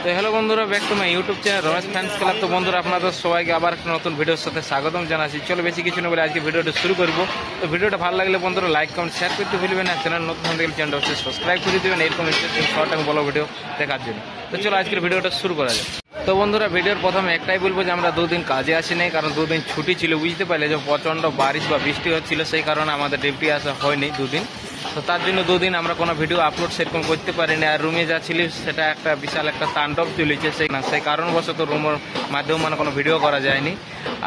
তো হ্যালো বন্ধুরা, back to my YouTube channel Ramesh fans club. তো বন্ধুরা, আপনাদের সবাইকে আবার একটা নতুন ভিডিওর সাথে স্বাগতম জানাচ্ছি। চলো বেশি কিছু না বলে আজকে ভিডিওটা শুরু করবো। তো ভিডিওটা ভালো লাগলে বন্ধুরা লাইক কমেন্ট শেয়ার করতে ভুলবেন না। চ্যানেল নতুন হয়ে গেলে চ্যানেলটা অবশ্যই সাবস্ক্রাইব করে দেবেন এরকম ইন্টারেস্টিং শর্ট এবং বড় ভিডিও দেখার জন্য। তো চলো আজকের ভিডিওটা শুরু করা যায়। তো বন্ধুরা, ভিডিওর প্রথমে একটাই বলবো যে আমরা দুদিন কাজে আসি নাই, কারণ দুদিন ছুটি ছিল। বুঝতে পারলে যে প্রচণ্ড বারিশ বা বৃষ্টি হচ্ছিল, সেই কারণে আমাদের ডিউটি আসা হয়নি দুদিন। তো তার জন্য দুদিন আমরা কোনো ভিডিও আপলোড সেরকম করতে পারিনি। আর রুমে যা ছিল সেটা একটা বিশাল একটা তাণ্ডব চলেছে, সেই কারণবশত রুমের মাধ্যমে মানে কোনো ভিডিও করা যায়নি,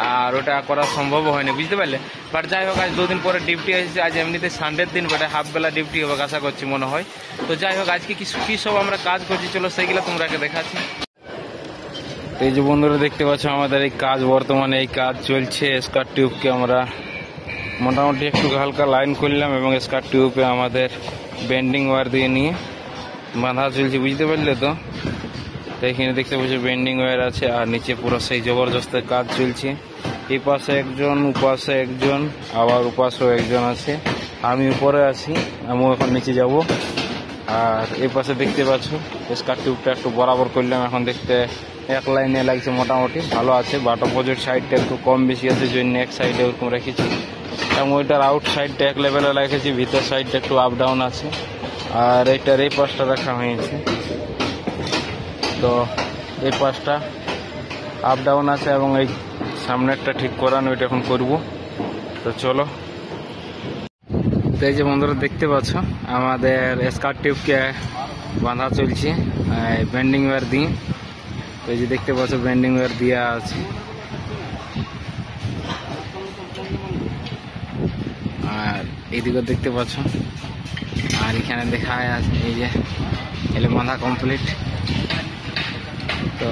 আর ওটা করা সম্ভব হয়নি। বুঝতে পারলে। বাট যাই হোক, আজ দুদিন পরে ডিউটি এসেছে। আজ এমনিতে সানডের দিন, বেটা হাফবেলা ডিউটি হবে আশা করছি মনে হয়। তো যাই হোক, আজকে কী সব আমরা কাজ করছি চলো সেইগুলো তোমরাকে দেখাচ্ছি। এই যে বন্ধুরা দেখতে পাচ্ছ, আমাদের এই কাজ বর্তমানে এই কাজ চলছে। স্কার টিউবকে আমরা মোটামুটি একটু হালকা লাইন করলাম এবং স্কার টিউবে আমাদের বেন্ডিং ওয়্যার দিয়ে নিয়ে বাঁধা চলছে। বুঝতে পারলে তো এখানে দেখতে পাচ্ছি বেন্ডিং ওয়্যার আছে, আর নিচে পুরো সেই জবরদস্ত কাজ চলছে। এই পাশে একজন, উপাশে একজন, আবার উপাশেও একজন আছে। আমি উপরে আছি, আমিও এখন নিচে যাব। আর এই পাশে দেখতে পাচ্ছ স্কার টিউবটা একটু বরাবর করলাম। এখন দেখতে এক লাইনে লাগছে, মোটামুটি ভালো আছে। বাট অপোজিট সাইডটা একটু কম বেশি আছে, জন্য এক সাইডে ওরকম রেখেছি এবং ওইটার আউট সাইডটা এক লেভেলে রেখেছি, ভিতর সাইডটা একটু আপ ডাউন আছে। আর এইটার এই পাশটা রাখা হয়েছে, তো এই পাশটা আপ ডাউন আছে এবং এই সামনেরটা ঠিক করানো, ওইটা এখন করবো। তো চলো। তো এই যে বন্ধুরা দেখতে পাচ্ছ, আমাদের স্কার টিউবকে বাঁধা চলছে বেন্ডিং ওয়্যার দিয়ে। তো এই যে দেখতে পাচ্ছ বেন্ডিং ওয়্যার দেওয়া আছে, আর এইদিকে দেখতে পাচ্ছ, আর এখানে দেখা আছে এই যে এলে বাঁধা কমপ্লিট। তো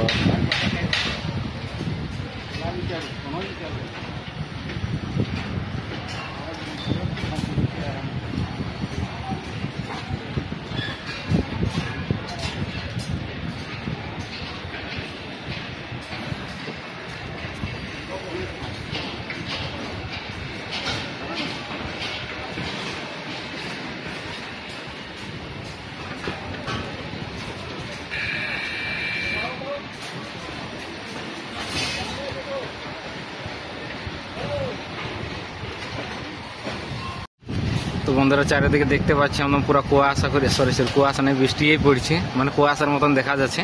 তো বন্ধুরা, চারিদিকে দেখতে পাচ্ছি একদম পুরো কুয়াশা করে, সরি কুয়াশা নেই, বৃষ্টিই পড়ছে, মানে কুয়াশার মতন দেখা যাচ্ছে।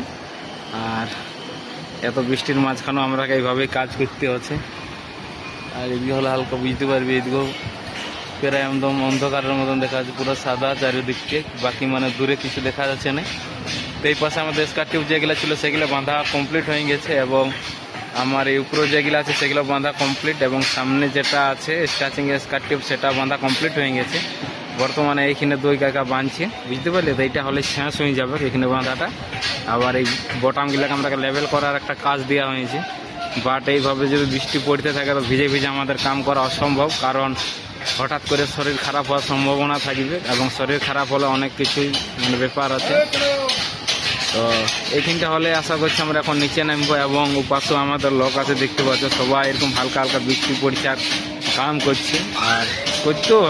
আর এত বৃষ্টির মাঝখানেও আমরা এইভাবেই কাজ করতে হচ্ছে। আর এদিকে হলে হালকা বুঝতে পারবি, এদিকেও প্রায় একদম অন্ধকারের মতন দেখা যাচ্ছে, পুরো সাদা চারিদিকে, বাকি মানে দূরে কিছু দেখা যাচ্ছে না। তো এই পাশে আমাদের স্কার টিউব যেগুলো ছিল সেগুলো বাঁধা কমপ্লিট হয়ে গেছে, এবং আমার এই উপরে যেগুলো আছে সেগুলো বাঁধা কমপ্লিট, এবং সামনে যেটা আছে স্টাচিং স্কার টিউব সেটা বাঁধা কমপ্লিট হয়ে গেছে। বর্তমানে এইখানে দুই কাকা বাঁধছে, বুঝতে পারলে। তো এইটা হলে শেষ হয়ে যাবে এখানে বাঁধাটা। আবার এই বটামগুলোকে আমরা লেভেল করার একটা কাজ দেওয়া হয়েছে। বাট এইভাবে যদি বৃষ্টি পড়তে থাকে তো ভিজে ভিজে আমাদের কাম করা অসম্ভব, কারণ হঠাৎ করে শরীর খারাপ হওয়ার সম্ভাবনা থাকবে, এবং শরীর খারাপ হলে অনেক কিছুই মানে ব্যাপার আছে। তো এইখানটা হলে আশা করছি আমরা এখন নিচে নামবো, এবং উপাসও আমাদের লোক আছে দেখতে পাচ্ছ, সবাই এরকম হালকা হালকা বৃষ্টি পড়ছে আর কাম করছে, আর করতেও।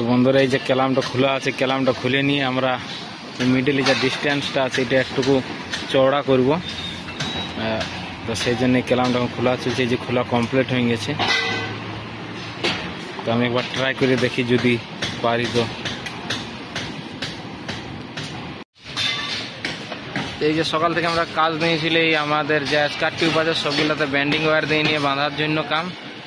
তো বন্ধুরা, এই যে ক্যালামটা খোলা আছে, ক্যালামটা খুলে নিয়ে আমরা মিডলে যে ডিস্টেন্সটা আছে এটা একটুকু চওড়া করব। তো সেই জন্য ক্যালামটা খোলা চলছে, এই যে খোলা কমপ্লিট হয়ে গেছে। তো আমি একবার ট্রাই করে দেখি যদি পারি। তো এই যে সকাল থেকে আমরা কাজ নিয়েছিলি, আমাদের যে স্কার টিউব আছে সবগুলোতে বেন্ডিং ওয়্যার দিয়ে নিয়ে বাঁধার জন্য কাম।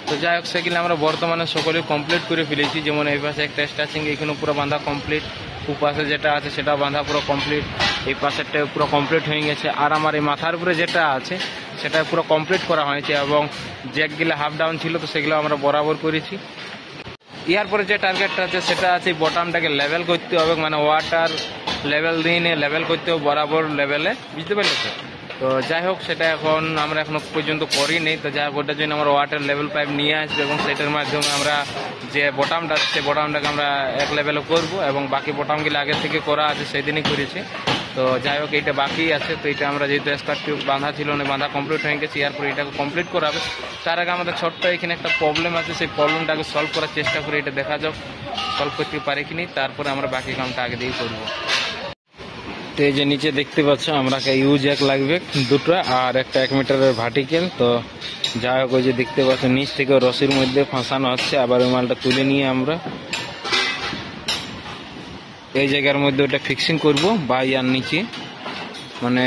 তো যাই হোক, সেগুলো আমরা বর্তমানে সকলে কমপ্লিট করে ফেলেছি। যেমন এই পাশে একটা স্টাচিং, এখানে পুরো বাঁধা কমপ্লিট, উপাশে যেটা আছে সেটা বাঁধা পুরো কমপ্লিট, এই পাশেরটা পুরো কমপ্লিট হয়ে গেছে। আর আমার এই মাথার উপরে যেটা আছে সেটা পুরো কমপ্লিট করা হয়েছে, এবং জ্যাকগুলো হাফ ডাউন ছিল তো সেগুলো আমরা বরাবর করেছি। এরপরে যে টার্গেটটা আছে সেটা আছে বটমটাকে লেভেল করতে হবে, মানে ওয়াটার লেভেল দিয়ে নিয়ে লেভেল করতে হবে বরাবর লেভেলে, বুঝতে পারলে তো? তো যাই হোক, সেটা আমরা এখনো পর্যন্ত করিনি। তো যাই হোক, ওটার জন্য আমরা ওয়াটার লেভেল পাইপ নিয়ে আসবো এবং সেটার মাধ্যমে আমরা যে বটামটা আছে সেই বটামটাকে আমরা এক লেভেলে করব এবং বাকি বটামগুলো আগে থেকে করা আছে, সেদিনই করেছি। তো যাই হোক, এইটা বাকি আছে। তো এটা আমরা যেহেতু স্কোয়ার বাঁধা ছিল না, বাঁধা কমপ্লিট হয়ে গেছে, এরপর এটাকে কমপ্লিট করাবে। তার আগে আমাদের ছোট্ট এখানে একটা প্রবলেম আছে, সেই প্রবলেমটাকে সলভ করার চেষ্টা করে এটা দেখা যাক সলভ করতে পারি কি নি, তারপরে আমরা বাকি কামটা আগে দিয়েই করবো। তো এই যে নিচে দেখতে পাচ্ছ, আমরা ইউজ এক লাগবে দুটো আর একটা 1 মিটারের ভার্টিক্যাল। তো যাই হোক, ওই যে দেখতে পাচ্ছ নিচ থেকে রশির মধ্যে ফাঁসানো হচ্ছে, আবার ওই মালটা তুলে নিয়ে আমরা এই জায়গার মধ্যে ওটা ফিক্সিং করব বা ইয়ার নিচে, মানে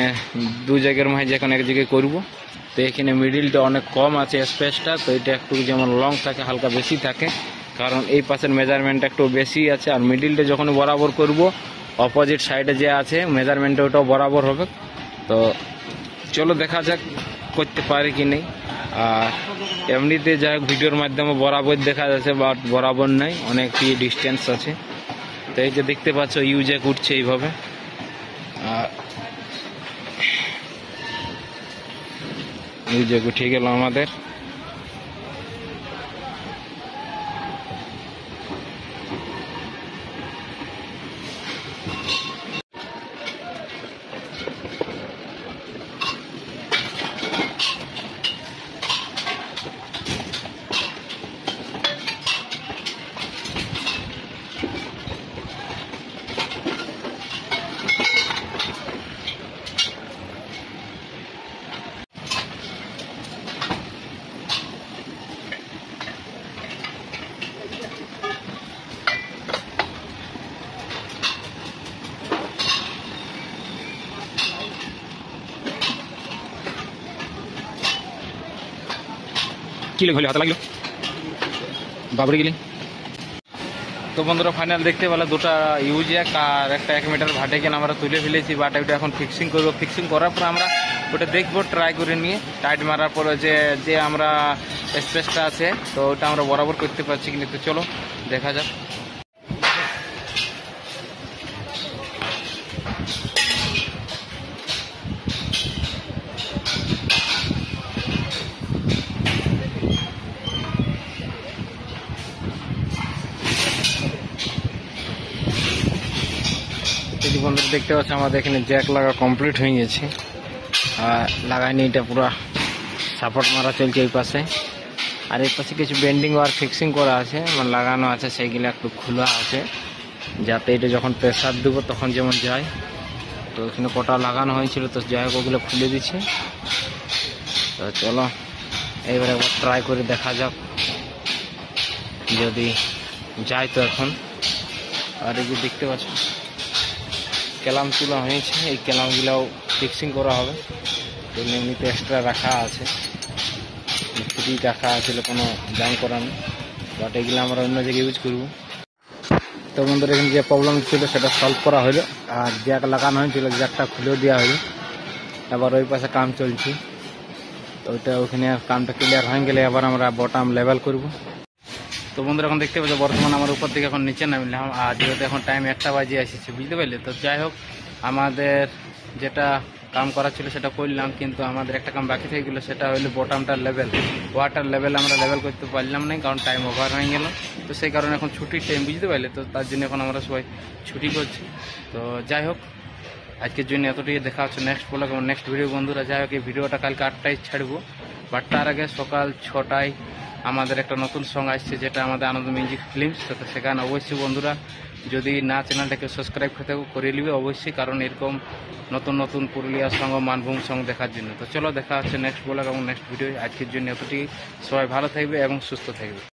দু জায়গার মাঝে যখন এক জায়গায় করব। তো এখানে মিডিলটা অনেক কম আছে স্পেসটা, তো এটা একটু যেমন লং থাকে হালকা বেশি থাকে, কারণ এই পাশের মেজারমেন্টটা একটু বেশি আছে। আর মিডিলটা যখন বরাবর করব, অপোজিট সাইডে যে আছে মেজারমেন্টটা ওটাও বরাবর হবে। তো চলো দেখা যাক করতে পারি কি নেই। আর এমনিতে যাই হোক, ভিডিওর মাধ্যমে বরাবর দেখা যাচ্ছে, বাট বরাবর নাই, অনেকটি ডিস্টেন্স আছে। তো এই যে দেখতে পাচ্ছ ইউজ্যাক উঠছে এইভাবে, আর ইউজ্যাক উঠে গেল আমাদের। কি হলে হাতে লাগলো বাবরি গেলি। তো বন্ধুরা, ফাইনাল দেখতে পেলে দুটা ইউজ্যাক আর একটা 1 মিটার ভার্টিক্যাল আমরা তুলে ফেলেছি, বাট ওটা এখন ফিক্সিং করবো। ফিক্সিং করার পর আমরা ওটা দেখবো ট্রাই করে নিয়ে, টাইট মারার পরে যে আমরা স্পেসটা আছে তো ওটা আমরা বরাবর করতে পারছি কিনা। তো চলো দেখা যাক। বন্ধুরা দেখতে পাচ্ছি আমাদের এখানে জ্যাক লাগা কমপ্লিট হয়ে গেছে, আর লাগাইনি, এটা পুরো সাপোর্ট মারা চলছে এই পাশে। আর এই পাশে কিছু বেন্ডিং আর ফিক্সিং করা আছে, মানে লাগানো আছে, সেইগুলো একটু খোলা আছে, যাতে এটা যখন প্রেসার দেবো তখন যেমন যায়। তো এখানে কটা লাগানো হয়েছিল, তো যাই হোক ওগুলো খুলে দিচ্ছে। তো চলো এইবার একবার ট্রাই করে দেখা যাক যদি যায়। তো এখন আর এই যে দেখতে পাচ্ছ ক্যালাম তুলা হয়েছে, এই ক্যালামগুলাও ফিক্সিং করা হবে। তো এমনিতে এক্সট্রা রাখা আছে, ফ্রি রাখা আছে, কোনো দাম করা নেই, বাট এগুলো আমরা অন্য জায়গায় ইউজ করবো। তো বন্ধুরা, এখানে যে প্রবলেম ছিল সেটা সলভ করা হলো, আর জ্যাক লাগানো হয়েছিল জ্যাকটা খুলেও দেওয়া হলো। এবার ওই পাশে কাম চলছে, তো ওইটা ওখানে কামটা ক্লিয়ার হয়ে গেলে আবার আমরা বটাম লেভেল করব। তো বন্ধুরা, এখন দেখতে পাচ্ছ বর্তমানে আমার উপর থেকে এখন নিচে নামলাম, আর যেহেতু এখন টাইম 1টা বাজে এসেছে, বুঝতে পারলে। তো যাই হোক, আমাদের যেটা কাম করা ছিল সেটা করলাম, কিন্তু আমাদের একটা কাম বাকি থেকে গেলো, সেটা হলো বটামটার লেভেল। ওয়াটার লেভেল আমরা লেভেল করতে পারলাম না, কারণ টাইম ওভার হয়ে গেল। তো সেই কারণে এখন ছুটির টাইম, বুঝতে পারলে। তো তার জন্য এখন আমরা সবাই ছুটি করছি। তো যাই হোক, আজকের জন্য এতটাই। দেখা হচ্ছে নেক্সট ব্লগ এবং নেক্সট ভিডিও। বন্ধুরা, যাই হোক, এই ভিডিওটা কালকে 8টায় ছাড়বো, বাট তার আগে সকাল 6টায় আমাদের একটা নতুন সং আসছে, যেটা আমাদের আনন্দ মিউজিক ফিল্মস। তো সেখানে অবশ্যই বন্ধুরা, যদি না চ্যানেলটাকে সাবস্ক্রাইব করে নিবে অবশ্যই, কারণ এরকম নতুন নতুন পুরুলিয়া সং ও মানভূম সং দেখার জন্য। তো চলো দেখা হচ্ছে নেক্সট ব্লগ এবং নেক্সট ভিডিও। আজকের জন্য এতটাই। সবাই ভালো থাকবে এবং সুস্থ থাকবে।